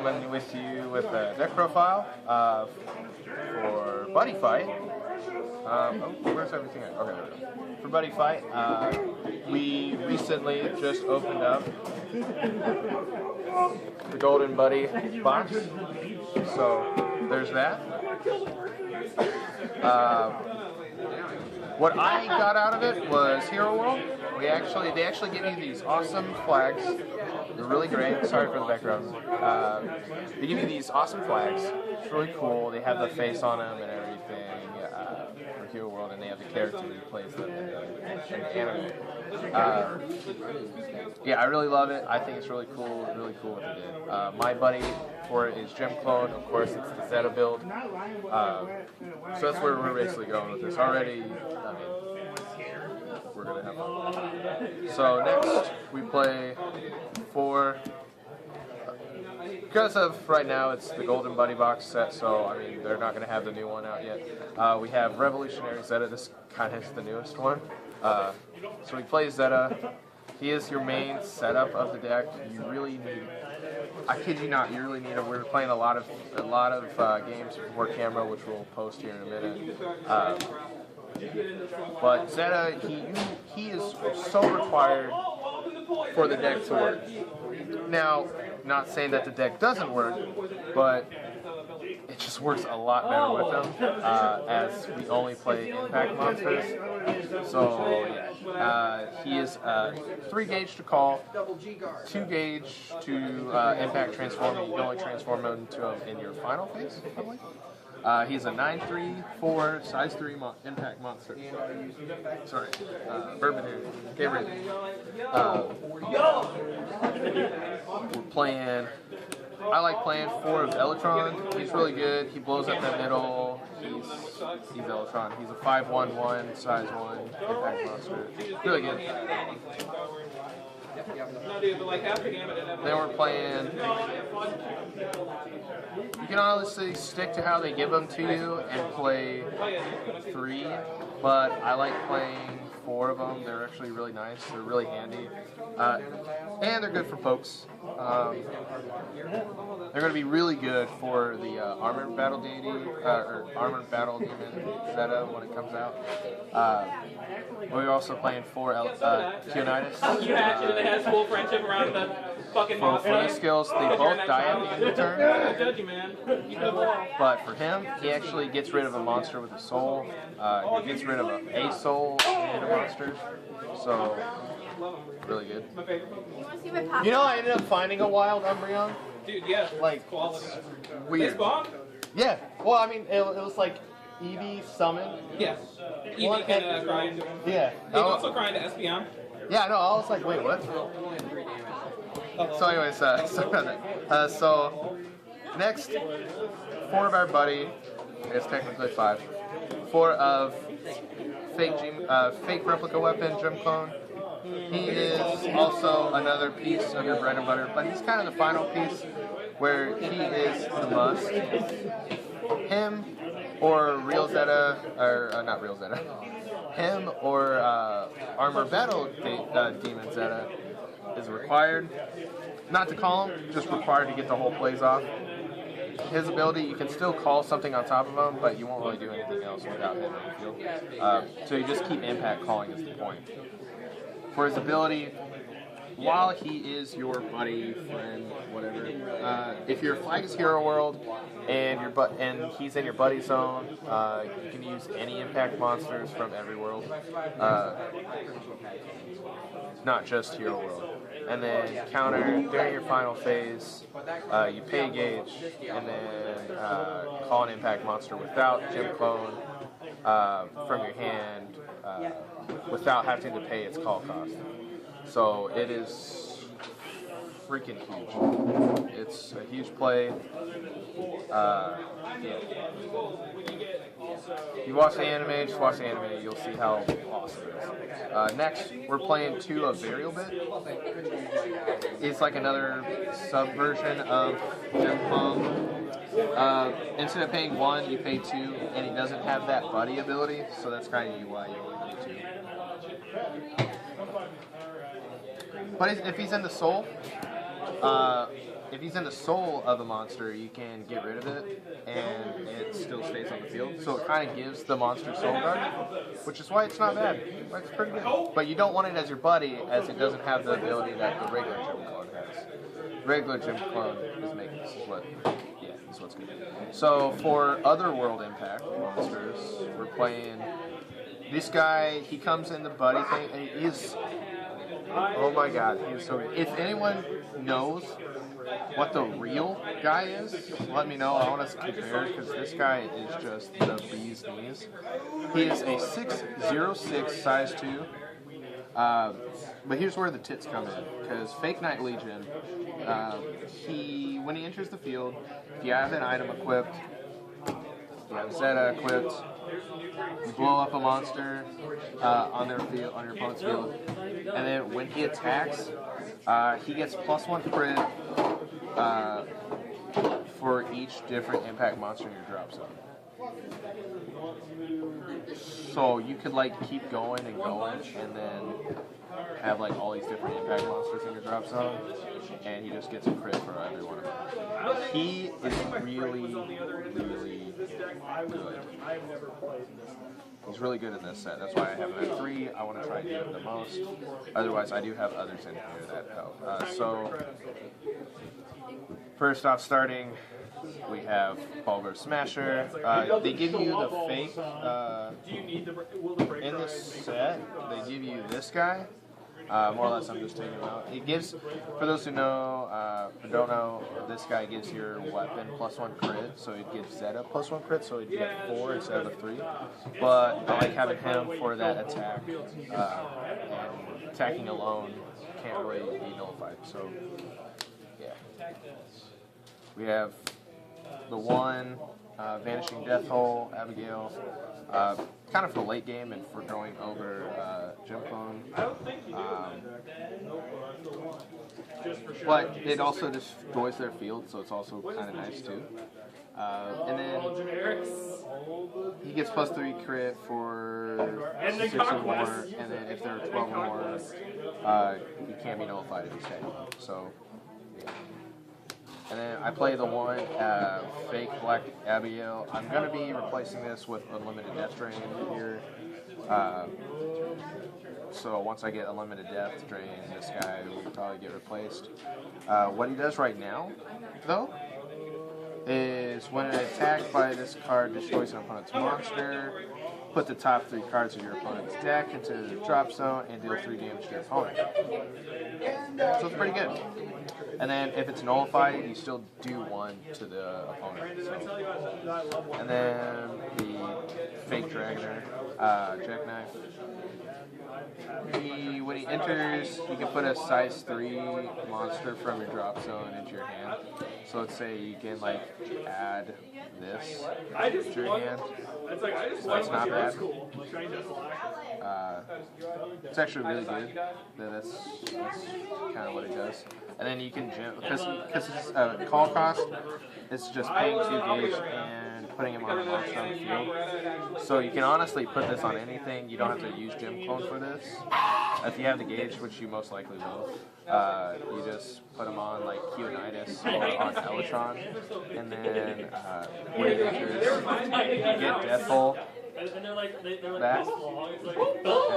coming with you with a deck profile for Buddyfight. Where's everything at? Okay, there we go. For Buddyfight, we recently just opened up the Golden Buddy box. So there's that. What I got out of it was Hero World. They actually give you these awesome flags. They're really great. Sorry for the background. They give you these awesome flags. It's really cool. They have the face on them and everything for Hero World, and they have the character who plays them in the anime. Yeah, I really love it. I think it's really cool. Really cool what they did. My buddy for it is Gem Clone. Of course, it's the Zetta build. So that's where we're basically going with this already. I mean, we're gonna have fun. So next we play for. Because of right now it's the Golden Buddy box set, so I mean they're not going to have the new one out yet. We have Revolutionary Zetta. This kind of is the newest one. So we play Zetta. He is your main setup of the deck. You really need. I kid you not, you really need him. We're playing a lot of games before camera, which we'll post here in a minute. But Zetta, he is so required for the deck to work. Now, not saying that the deck doesn't work, but it just works a lot better with him, as we only play impact monsters. So, yeah. He is 3 gauge to call, 2 gauge to impact transform. You can only transform him into him in your final phase, I believe. He's a 9/3/4 size 3 impact monster. Sorry, bourbon here. Get ready. We're playing. I like playing 4 of Electron. He's really good. He blows up the middle. He's Electron. He's a 5/1/1 size 1 impact monster. Really good. Then we're playing. You can honestly stick to how they give them to you and play 3, but I like playing 4 of them. They're actually really nice. They're really handy, and they're good for pokes. They're going to be really good for the Armored Battle Deity or Armored Battle Demon Zetta when it comes out. We're also playing 4 Kionitis. You hatchet and it has full friendship around the fucking monster. For these skills, they both die at the end of the turn. Judge you, man. But for him, he actually gets rid of a monster with a soul. He gets rid of a soul and a monster. So, really good. You know, I ended up finding a wild Umbreon. Dude, yeah. Like, quality. Weird. This bomb? Yeah. Well, I mean, it was like Eevee summon. Yeah. Eevee can grind. Yeah. He can also grind to Espeon. Yeah, no, I was like, wait, what? So anyways, sorry about that. So, next, 4 of our buddy, I guess technically 5, 4 of fake replica weapon, Gem Clone. He is also another piece of your bread and butter, but he's kind of the final piece where he is the must. Him or Real Zetta, or not Real Zetta, him or Armor Battle Demon Zetta is required. Not to call him, just required to get the whole plays off. His ability, you can still call something on top of him, but you won't really do anything else without him in the field. So you just keep impact calling is the point. For his ability, while he is your buddy, friend, whatever, if your flag is Hero World and he's in your buddy zone, you can use any impact monsters from every world, not just Hero World. And then counter during your final phase, you pay a gauge and then call an impact monster without Gem Clone from your hand without having to pay its call cost. So it is freaking huge. It's a huge play. Yeah. If you watch the anime, just watch the anime, you'll see how awesome it is. Next, we're playing 2 of Burial Bit. It's like another subversion of Gem Clone. Instead of paying 1, you pay 2, and he doesn't have that buddy ability, so that's kind of why you only pay 2. But if he's in the soul, if he's in the soul of a monster, you can get rid of it, and it still stays on the field. So it kind of gives the monster soul guard, which is why it's not bad. It's pretty good. But you don't want it as your buddy, as it doesn't have the ability that the regular gym clone has. Regular gym clone is making this is what, yeah, this is what's good. So for other world impact monsters, we're playing this guy. He comes in the buddy thing, and he's, oh my god, he's so good. If anyone knows what the real guy is, let me know. I want us to compare, because this guy is just the bee's knees. He is a 6'06", size 2. But here's where the tits come in, because Fake Knight Legion, when he enters the field, if you have an item equipped, you have Zetta equipped, you blow up a monster on their field, on your opponent's field, and then when he attacks, he gets +1 crit for each different impact monster in your drop zone. So you could like keep going and going, and then have like all these different impact monsters in your drop zone, and he just gets a crit for every one of them. He is really, really good. He's really good in this set. That's why I have him at 3. I want to try and do him the most. Otherwise, I do have others in here that help. So first off, starting, we have Bulgar Smasher. They give you the fake, in this set, they give you this guy. More or less, I'm just taking him out. It gives, for those who know, who don't know, this guy gives your weapon +1 crit, so it gives Zetta +1 crit, so he'd get 4 instead of 3. But I like having him for that attack, and attacking alone can't really be nullified, so yeah. We have the one, Vanishing Death Hole, Abigail, kind of for late game and for going over Gym Clone. But it also destroys their field, so it's also kind of nice too. And then he gets +3 crit for 6 or more, and then if there are 12 or more, he can't be nullified if he's taken. So, yeah. And then I play the one, Fake Black Abigail. I'm going to be replacing this with Unlimited Death Drain here. So once I get Unlimited Death Drain, this guy will probably get replaced. What he does right now, though, is when an attack by this card destroys an opponent's monster, put the top 3 cards of your opponent's deck into the drop zone and deal 3 damage to your opponent. So it's pretty good. And then if it's nullified, you still do 1 to the opponent. So. And then the Fake Dragoner, Jackknife. When he enters, you can put a size 3 monster from your drop zone into your hand. So let's say you can like add this to your hand. So that's not bad. It's actually really good. That's kind of what it does. And then you can because it's call cost, it's just paying 2 gauge and putting him on a monster on the field. So you can honestly put this on anything. You don't have to use Gym Clone for this. If you have the gauge, which you most likely will, you just put him on like Q-Nitus or on Elytron, and then when it enters, you get Death Hole back,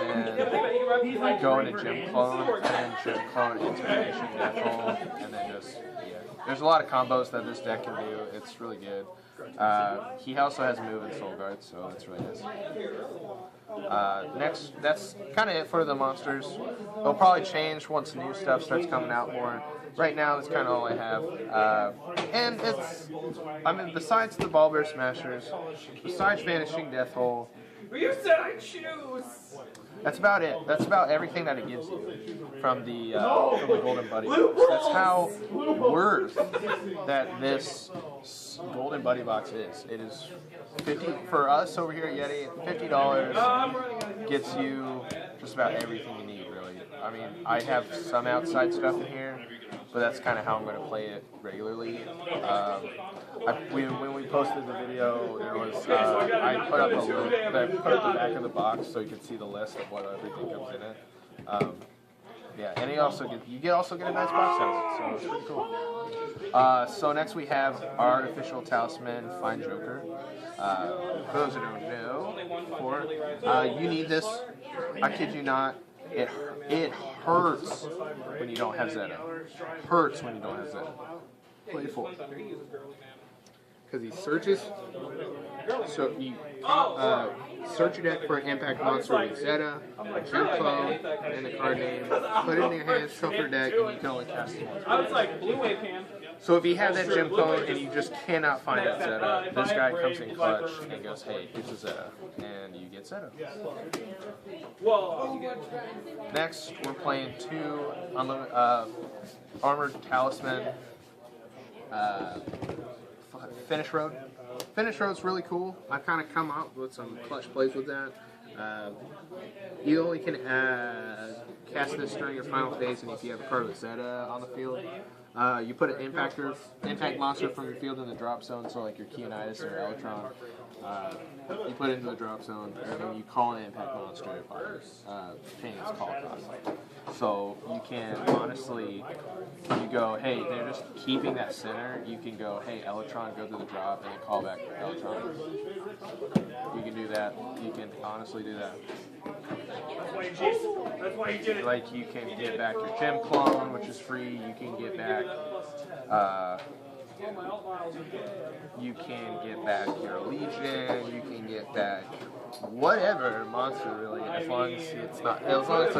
and then go into Gym Clone, and then Gym Clone into Vanishing Death Hole, and then just, yeah. There's a lot of combos that this deck can do. It's really good. He also has move and soul guard, so it's really nice. Next, that's kind of it for the monsters. It'll probably change once new stuff starts coming out more. Right now, that's kind of all I have. And besides the Ball Bear Smashers, besides Vanishing Death Hole, You said I choose! that's about it. That's about everything that it gives you from the Golden Buddy Box. That's how worth that this Golden Buddy Box is. It is $50 for us over here at Yeti. $50 gets you just about everything you need, really. I mean, I have some outside stuff in here, but that's kind of how I'm going to play it regularly. When we posted the video, there was I put up a link. I put up the back of the box so you can see the list of what everything comes in it. Yeah, and you also get a nice box out of it, so it's pretty cool. So next we have our artificial talisman, Fine Joker. For those who don't know, you need this. I kid you not. It hurts when you don't have Zetta. Hurts when you don't have Zetta. Play 4. Because he searches. So you search your deck for an impact monster with Zetta, Gem Clone, and the card name. Put it in your hand, shuffle your deck, and you can only cast it once. I was like, blue wave hand. So if you have that Gem Clone and you just cannot find that Zetta, this guy comes in clutch and goes, hey, here's a Zetta. And you get Zetta. Next, we're playing 2 Armored Talisman Finish Road. Finish Road's really cool. I've kind of come up with some clutch plays with that. You only can cast this during your final phase, and if you have a card with Zetta on the field, you put an impact monster from your field in the drop zone, so like your Keonitis or Electron. You put it into the drop zone, and then you call an impact monster by paying its call cost. So you can honestly, you go, hey, they're just keeping that center. You can go, hey, Electron, go to the drop, and then call back Electron. You can do that. You can honestly do that. Like you can get back your Gem Clone, which is free. You can get back. You can get back your Legion. You can get back whatever monster really, as long as it's not, as long as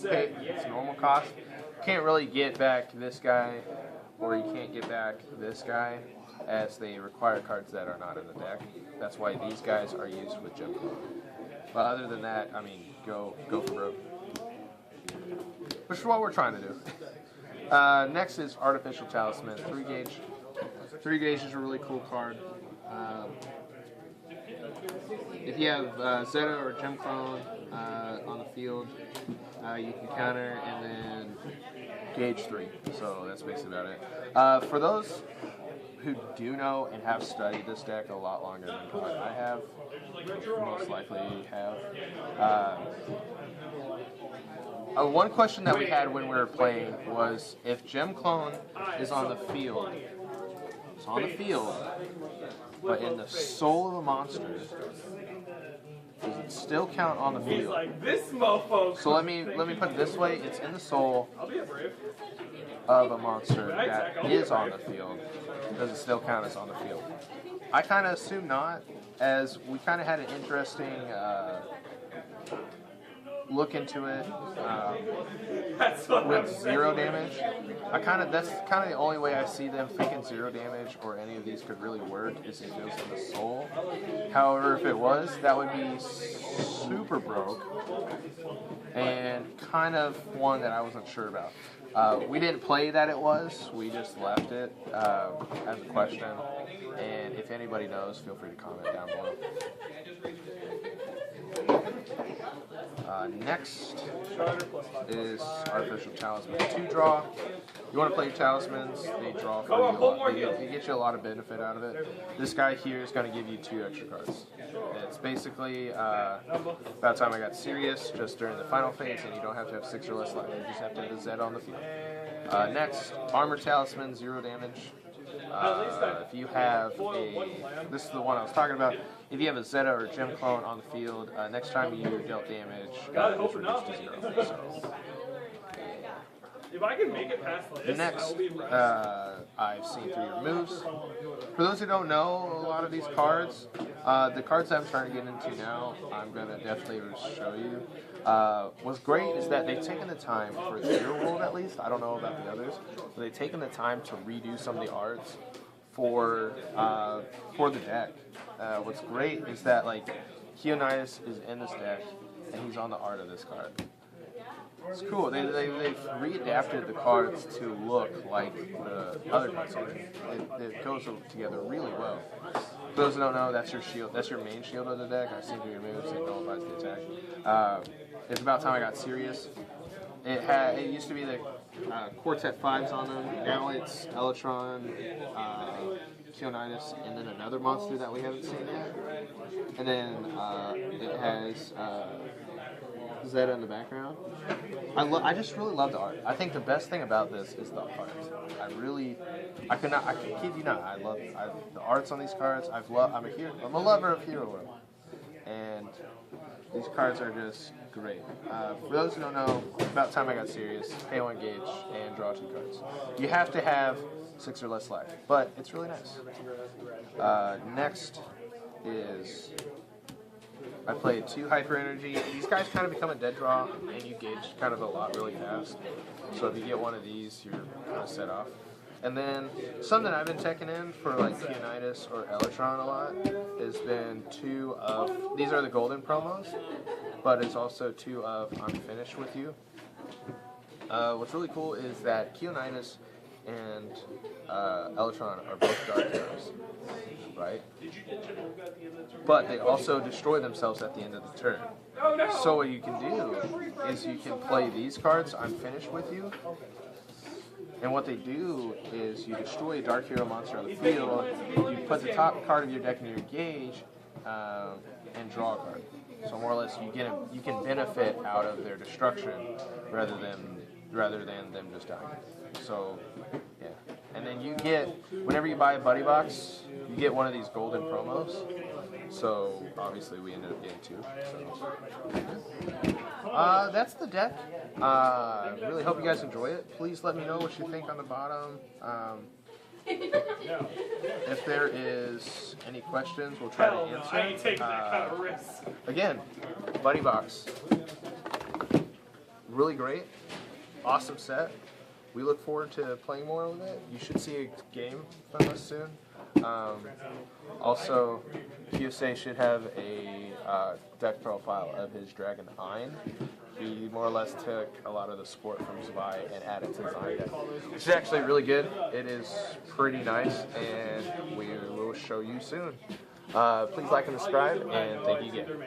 it's a normal cost. You can't really get back this guy, or you can't get back this guy, as they require cards that are not in the deck. That's why these guys are used with Gem Clone. But other than that, I mean, go for broke. Which is what we're trying to do. Next is Artificial Talisman, 3 gauge. 3 gauge is a really cool card. If you have Zetta or Gem Clone on the field, you can counter and then gauge 3. So that's basically about it. For those who do know and have studied this deck a lot longer than I have, most likely have. One question that we had when we were playing was if Gem Clone is on the field, it's on the field, but in the soul of a monster, does it still count on the field? So let me put it this way: it's in the soul of a monster that is on the field. Does it still count as on the field? I kind of assume not, as we kind of had an interesting look into it with 0 damage. That's kind of the only way I see them thinking 0 damage or any of these could really work is if it was in the soul. However, if it was, that would be super broke and kind of one that I wasn't sure about. We didn't play that it was, we just left it as a question, and if anybody knows, feel free to comment down below. Next is Artificial Talisman 2 draw. You want to play your talismans, they draw for you. They get you a lot of benefit out of it. This guy here is going to give you 2 extra cards. It's basically about time I got serious, just during the final phase, and you don't have to have 6 or less left. You just have to have the Zetta on the field. Next, Armor Talisman, 0 damage. If you have this is the one I was talking about. If you have a Zetta or a Gem Clone on the field, next time you dealt damage, it's reduced to 0. So, if I can make it past this, next, I've seen through your moves. For those who don't know a lot of these cards, the cards I'm trying to get into now, I'm going to definitely show you. What's great is that they've taken the time, for Zero World at least, I don't know about the others, but they've taken the time to redo some of the arts for the deck. What's great is that, like, Keonitis is in this deck, and he's on the art of this card. It's cool. They've readapted the cards to look like the other cards. It goes together really well. For those who don't know, that's your shield. That's your main shield of the deck. I've seen through your moves. It nullifies the attack. It's about time I got serious. It used to be the Quartet 5s on them. Now it's Electron, Keonitis, and then another monster that we haven't seen yet. And then it has Zetta in the background. I just really love the art. I think the best thing about this is the art. I kid you not, the arts on these cards. I'm a lover of Hero World. And these cards are just great. For those who don't know, about time I got serious, pay 1 gauge and draw 2 cards. You have to have 6 or less life, but it's really nice. Next is I played 2 Hyper Energy. These guys kind of become a dead draw, and you gauge kind of a lot really fast. So if you get one of these, you're kind of set off. And then something I've been teching in for like Keonitis or Electron a lot has been 2 of, these are the golden promos, but it's also 2 of I'm Finished With You. What's really cool is that Keonitis and Electron are both dark heroes, right? But they also destroy themselves at the end of the turn. So what you can do is you can play these cards, I'm Finished With You, and what they do is you destroy a dark hero monster on the field, you put the top card of your deck in your gauge, and draw a card. So more or less you can benefit out of their destruction rather than them just dying. So yeah. And then you get, whenever you buy a buddy box, you get one of these golden promos. So obviously we ended up getting 2. So. That's the deck. Really hope you guys enjoy it. Please let me know what you think on the bottom. If there is any questions, we'll try to answer. I ain't taking that kind of risk. Again, buddy box. Really great. Awesome set. We look forward to playing more with it. You should see a game from us soon. Also, QSA should have a deck profile of his Dragon Ein. He more or less took a lot of the support from Zwei and added to his Ein deck. It's actually really good. It is pretty nice, and we will show you soon. Please like and subscribe, and thank you again.